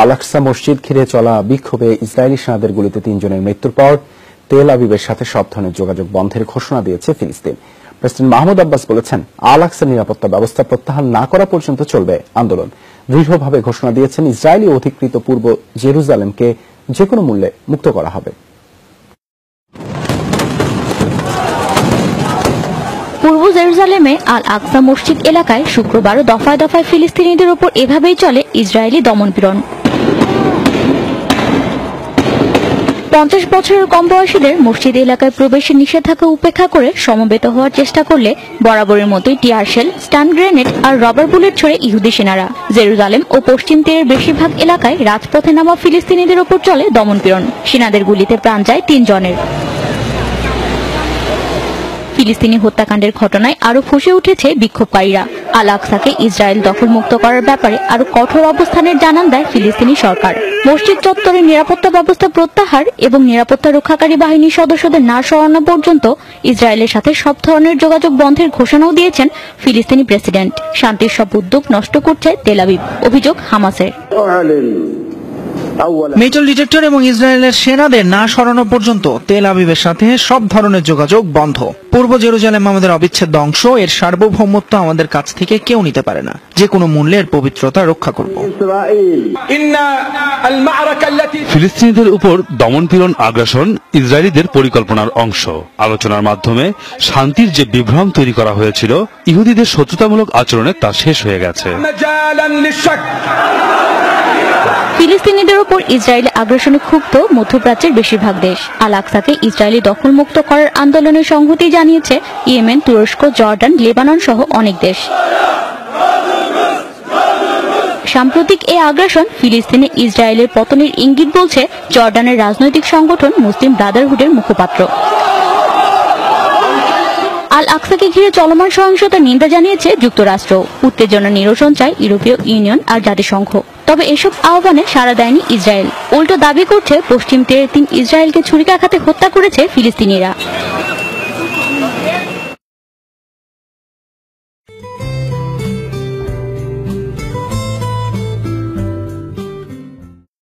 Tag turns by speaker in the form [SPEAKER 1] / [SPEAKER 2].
[SPEAKER 1] আল আকসা মসজিদ ঘিরে চলা বিক্ষোভে ইসরায়েলি সেনাদের গুলিতে 3 জনের মৃত্যুর পর তেল আবিবের সাথে সব ধরনের যোগাযোগ বন্ধের ঘোষণা দিয়েছে ফিলিস্তিন। প্রেসিডেন্ট মাহমুদ আব্বাস বলেছেন, আল আকসার নিরাপত্তা ব্যবস্থা প্রত্যাহার না করা পর্যন্ত চলবে আন্দোলন। দৃঢ়ভাবে ঘোষণা দিয়েছেন, ইসরায়েলি অধিকৃত পূর্ব জেরুজালেমকে যেকোনো মূল্যে মুক্ত করা হবে।
[SPEAKER 2] পূর্ব জেরুজালেমে আল আকসা মসজিদ এলাকায় শুক্রবার দফায় দফায় ফিলিস্তিনিদের উপর এভাবেই চলে ইসরায়েলি দমনপীড়ন। 50 বছরের কম বয়সীদের মসজিদ এলাকায় প্রবেশের নিষেধাজ্ঞা উপেক্ষা করে সমবেত হওয়ার চেষ্টা করলে বরাবরের মতোই টিয়ার শেল, স্টান গ্রেনেড আর রবার বুলেট ছড়ে ইহুদি সেনারা। জেরুজালেম ও পশ্চিম তীরের বেশিরভাগ এলাকায় রাজপথে নামা ফিলিস্তিনিদের উপর চলে দমনপীড়ন। সেনাদের গুলিতে প্রাণ যায় 3 জনের। ফিলিস্তিনি হত্যাকাণ্ডের ঘটনায় আরো ফুঁসে উঠেছে বিক্ষোভকারীরা। আল আকসাকে ইসরায়েল দখলমুক্ত করার ব্যাপারে আরো কঠোর অবস্থানের জানান দেয় ফিলিস্তিনি সরকার। মসজিদ চত্বরের নিরাপত্তা ব্যবস্থা প্রত্যাহার এবং নিরাপত্তা রক্ষাকারী বাহিনীর সদস্যদের না সরানো পর্যন্ত ইসরায়েলের সাথে সব ধরনের যোগাযোগ বন্ধের ঘোষণাও দিয়েছেন ফিলিস্তিনি প্রেসিডেন্ট। শান্তির সব উদ্যোগ নষ্ট করছে তেল আবিব, অভিযোগ হামাসের।
[SPEAKER 3] মেটাল ডিটেক্টর এবং ইসরায়েলের সেনাদের না সরানো পর্যন্ত তেল আবিবের সাথে সব ধরনের যোগাযোগ বন্ধ। পূর্ব জেরুজালেম আমাদের অবিচ্ছেদ্য অংশ, এর সার্বভৌমত্ব আমাদের কাছ থেকে কেউ নিতে পারে না। যে কোনো মূল্যে এর পবিত্রতা রক্ষা করব।
[SPEAKER 4] ফিলিস্তিনিদের উপর দমনপীড়ন আগ্রাসন ইসরায়েলিদের পরিকল্পনার অংশ। আলোচনার মাধ্যমে শান্তির যে বিভ্রম তৈরি করা হয়েছিল, ইহুদিদের শত্রুতামূলক আচরণে তা শেষ হয়ে গেছে।
[SPEAKER 2] ফিলিস্তিনিদের উপর ইসরায়েলি আগ্রাসনে ক্ষুব্ধ মধ্যপ্রাচ্যের বেশিরভাগ দেশ। আল আকসাকে ইসরায়েলি দখলমুক্ত করার আন্দোলনের সংহতি জানিয়েছে ইয়েমেন, তুরস্ক, জর্ডান, লেবানন সহ অনেক দেশ। সাম্প্রতিক এই আগ্রাসন ফিলিস্তিনে ইসরায়েলের পতনের ইঙ্গিত বলছে জর্ডানের রাজনৈতিক সংগঠন মুসলিম ব্রাদারহুডের মুখপাত্র। আল আকসাকে ঘিরে চলমান সহিংসতার নিন্দা জানিয়েছে যুক্তরাষ্ট্র। উত্তেজনা নিরসন চায় ইউরোপীয় ইউনিয়ন আর জাতিসংঘ। তবে এসব আহ্বানে সাড়া দেয়নি ইসরায়েল। উল্টো দাবি করছে, পশ্চিম তীরে 3 ইসরায়েলকে ছুরিকাঘাতে হত্যা করেছে ফিলিস্তিনিরা।